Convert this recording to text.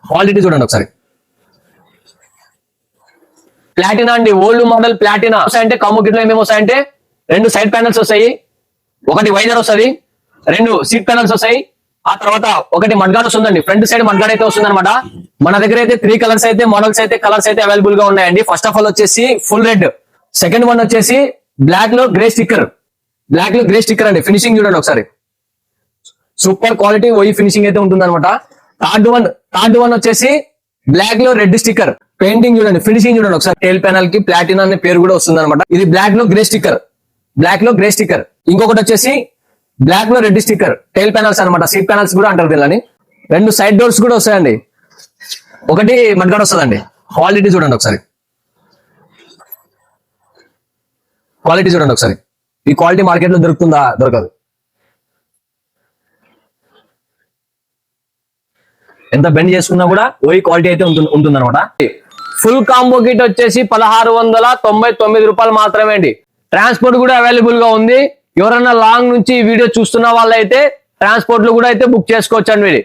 Quality చూడండి ఒకసారి. ప్లాటినా అండి, ఓల్డ్ మోడల్ ప్లాటినా. అంటే కమ్ము గిట్లో ఏమేమి వస్తాయంటే 2 సైడ్ ప్యానల్స్ వస్తాయి, 1 వైజర్ వస్తుంది, 2 సీట్ ప్యానల్స్ వస్తాయి. ఆ తర్వాత 1 మడ్గాడ్ వస్తుందండి, ఫ్రంట్ సైడ్ మడ్గాడ్ అయితే వస్తుంది అనమాట. మన దగ్గర అయితే 3 కలర్స్ అయితే మోడల్స్ అయితే కలర్స్ అయితే అవైలబుల్ గా ఉన్నాయండి. ఫస్ట్ ఆఫ్ ఆల్ వచ్చేసి ఫుల్ రెడ్, సెకండ్ వన్ వచ్చేసి బ్లాక్ లో గ్రే స్టిక్కర్. బ్లాక్ లో గ్రే స్టిక్కర్ అండి, ఫినిషింగ్ చూడండి ఒకసారి, సూపర్ క్వాలిటీ ఓయి ఫినిషింగ్ అయితే ఉంటుంది అనమాట. థర్డ్ వన్ వచ్చేసి బ్లాక్ లో రెడ్ స్టిక్కర్, పెయింటింగ్ చూడండి, ఫినిషింగ్ చూడండి ఒకసారి. టైల్ ప్యానల్ కి ప్లాటినా అనే పేరు కూడా వస్తుంది అనమాట. ఇది బ్లాక్ లో గ్రే స్టిక్కర్, బ్లాక్ లో గ్రే స్టిక్కర్. ఇంకొకటి వచ్చేసి బ్లాక్ లో రెడ్ స్టిక్కర్, టైల్ ప్యానల్స్ అనమాట, సీట్ ప్యానల్స్ కూడా అంటారు దీనిని. 2 సైడ్ డోర్స్ కూడా వస్తాయండి, 1 మడ్గాడ్ వస్తుందండి. క్వాలిటీ చూడండి ఒకసారి, క్వాలిటీ చూడండి ఒకసారి. ఈ క్వాలిటీ మార్కెట్ లో దొరుకుతుందా? దొరకదు. ఎంత బెండ్ చేసుకున్నా కూడా ఓయి క్వాలిటీ అయితే ఉంటుంది అనమాట. ఫుల్ కాంబో కిట్ వచ్చేసి 1699 రూపాయలు మాత్రమే అండి. ట్రాన్స్పోర్ట్ కూడా అవైలబుల్ గా ఉంది. ఎవరైనా లాంగ్ నుంచి వీడియో చూస్తున్న వాళ్ళైతే ట్రాన్స్పోర్ట్ లో కూడా అయితే బుక్ చేసుకోవచ్చు అండి.